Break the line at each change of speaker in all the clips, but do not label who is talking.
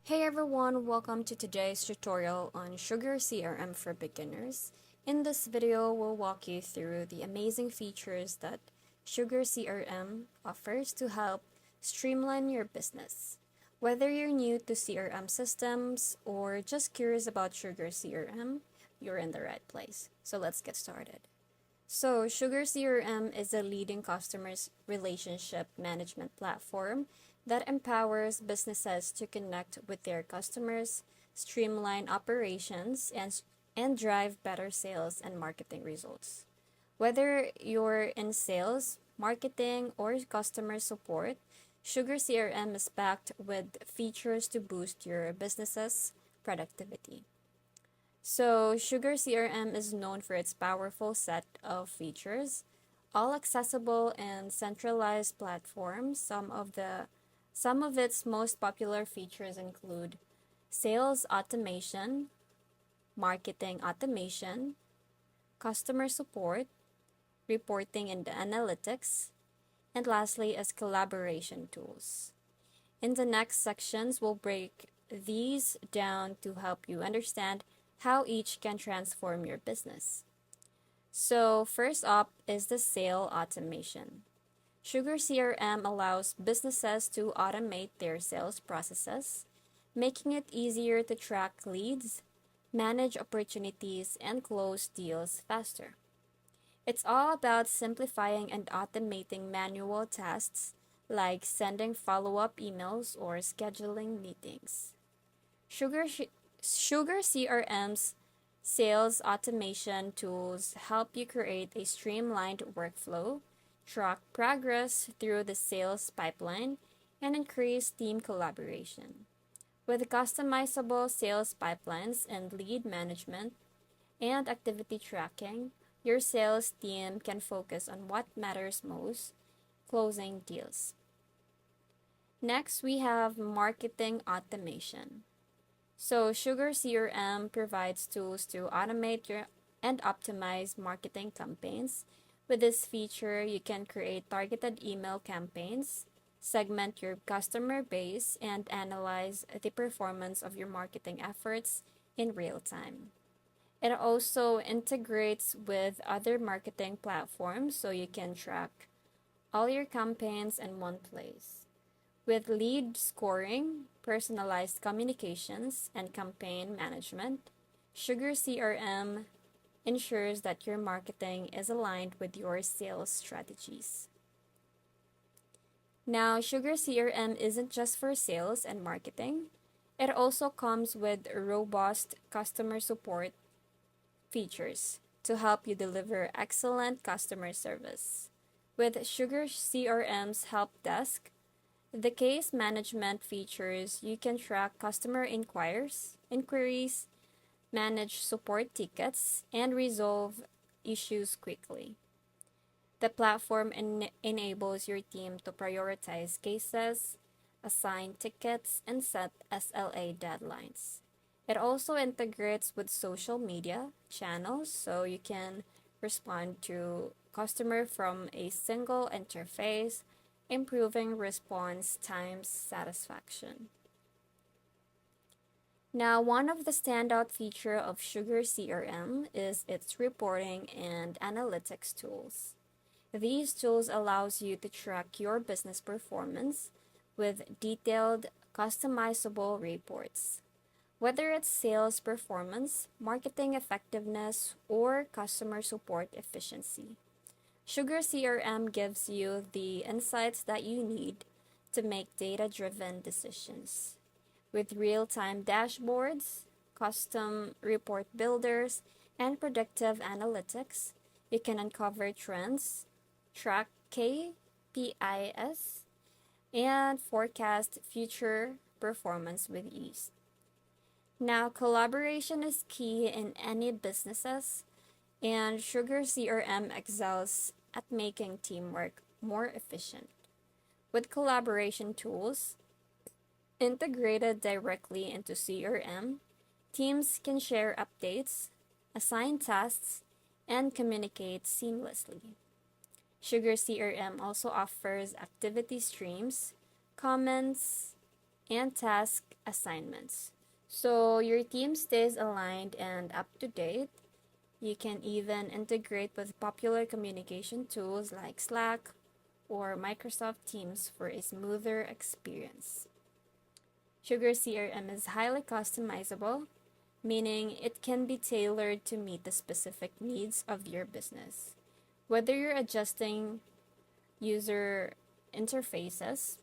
Hey everyone, welcome to today's tutorial on Sugar CRM for Beginners. In this video, we'll walk you through the amazing features that Sugar CRM offers to help streamline your business. Whether you're new to CRM systems or just curious about Sugar CRM, you're in the right place. So let's get started. So, Sugar CRM is a leading customers relationship management platform that empowers businesses to connect with their customers, streamline operations, and drive better sales and marketing results. Whether you're in sales, marketing, or customer support, Sugar CRM is packed with features to boost your business's productivity. So, Sugar CRM is known for its powerful set of features, all accessible and centralized platforms. Some of its most popular features include sales automation, marketing automation, customer support, reporting and analytics, and lastly is collaboration tools. In the next sections, we'll break these down to help you understand how each can transform your business. So, first up is the sale automation. Sugar CRM allows businesses to automate their sales processes, making it easier to track leads, manage opportunities, and close deals faster. It's all about simplifying and automating manual tasks like sending follow up emails or scheduling meetings. Sugar, Sugar CRM's sales automation tools help you create a streamlined workflow, track progress through the sales pipeline, and increase team collaboration. With customizable sales pipelines and lead management and activity tracking, your sales team can focus on what matters most, closing deals. Next, we have marketing automation. So, Sugar CRM provides tools to automate and optimize marketing campaigns. With this feature, you can create targeted email campaigns, segment your customer base, and analyze the performance of your marketing efforts in real time. It also integrates with other marketing platforms so you can track all your campaigns in one place. With lead scoring, personalized communications, and campaign management, Sugar CRM ensures that your marketing is aligned with your sales strategies. Now, Sugar CRM isn't just for sales and marketing, it also comes with robust customer support features to help you deliver excellent customer service. With Sugar CRM's help desk, the case management features you can track customer inquiries, manage support tickets, and resolve issues quickly. The platform enables your team to prioritize cases, assign tickets, and set SLA deadlines. It also integrates with social media channels so you can respond to customer from a single interface, improving response times satisfaction. Now, one of the standout feature of Sugar CRM is its reporting and analytics tools. These tools allows you to track your business performance with detailed, customizable reports. Whether it's sales performance, marketing effectiveness, or customer support efficiency, Sugar CRM gives you the insights that you need to make data-driven decisions. With real-time dashboards, custom report builders, and predictive analytics, you can uncover trends, track KPIs, and forecast future performance with ease. Now, collaboration is key in any businesses, and Sugar CRM excels at making teamwork more efficient. With collaboration tools integrated directly into CRM, teams can share updates, assign tasks, and communicate seamlessly. Sugar CRM also offers activity streams, comments, and task assignments. So your team stays aligned and up to date. You can even integrate with popular communication tools like Slack or Microsoft Teams for a smoother experience. Sugar CRM is highly customizable, meaning it can be tailored to meet the specific needs of your business. Whether you're adjusting user interfaces,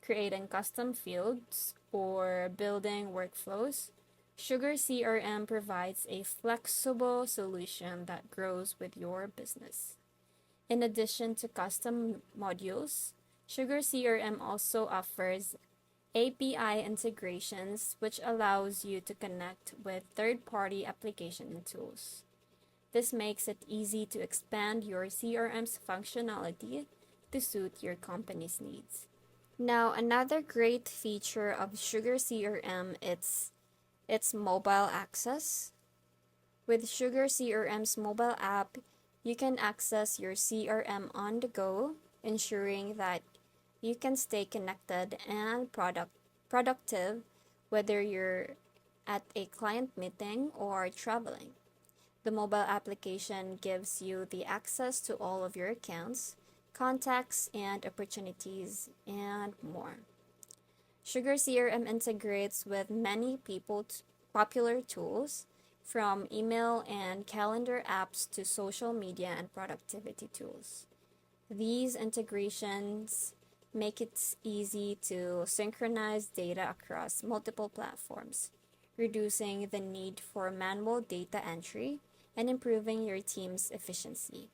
creating custom fields, or building workflows, Sugar CRM provides a flexible solution that grows with your business. In addition to custom modules, Sugar CRM also offers API integrations, which allows you to connect with third-party application and tools. This makes it easy to expand your CRM's functionality to suit your company's needs. Now, another great feature of Sugar CRM is its mobile access. With Sugar CRM's mobile app, you can access your CRM on the go, ensuring that you can stay connected and productive whether you're at a client meeting or traveling. The mobile application gives you the access to all of your accounts, contacts, and opportunities, and more. Sugar CRM integrates with many popular tools, from email and calendar apps to social media and productivity tools. These integrations make it easy to synchronize data across multiple platforms, reducing the need for manual data entry and improving your team's efficiency.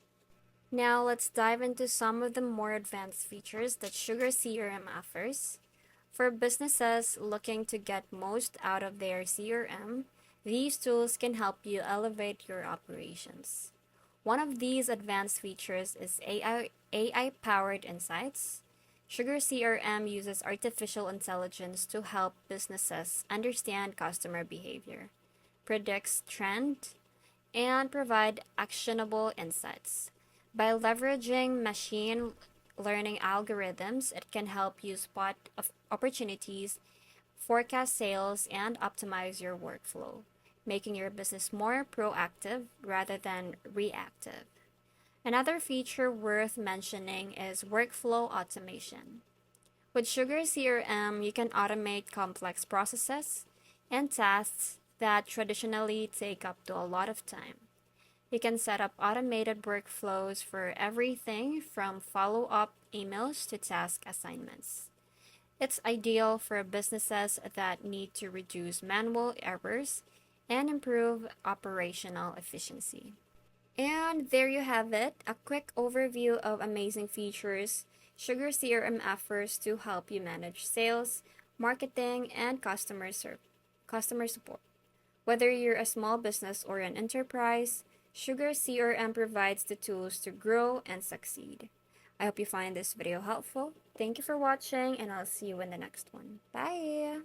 Now let's dive into some of the more advanced features that Sugar CRM offers. For businesses looking to get most out of their CRM, these tools can help you elevate your operations. One of these advanced features is AI-powered insights. Sugar CRM uses artificial intelligence to help businesses understand customer behavior, predicts trends, and provide actionable insights. By leveraging machine learning algorithms, it can help you spot opportunities, forecast sales, and optimize your workflow, making your business more proactive rather than reactive. Another feature worth mentioning is workflow automation. With Sugar CRM, you can automate complex processes and tasks that traditionally take up to a lot of time. You can set up automated workflows for everything from follow-up emails to task assignments. It's ideal for businesses that need to reduce manual errors and improve operational efficiency. And there you have it, a quick overview of amazing features Sugar CRM offers to help you manage sales, marketing, and customer support. Whether you're a small business or an enterprise, Sugar CRM provides the tools to grow and succeed. I hope you find this video helpful. Thank you for watching, and I'll see you in the next one. Bye!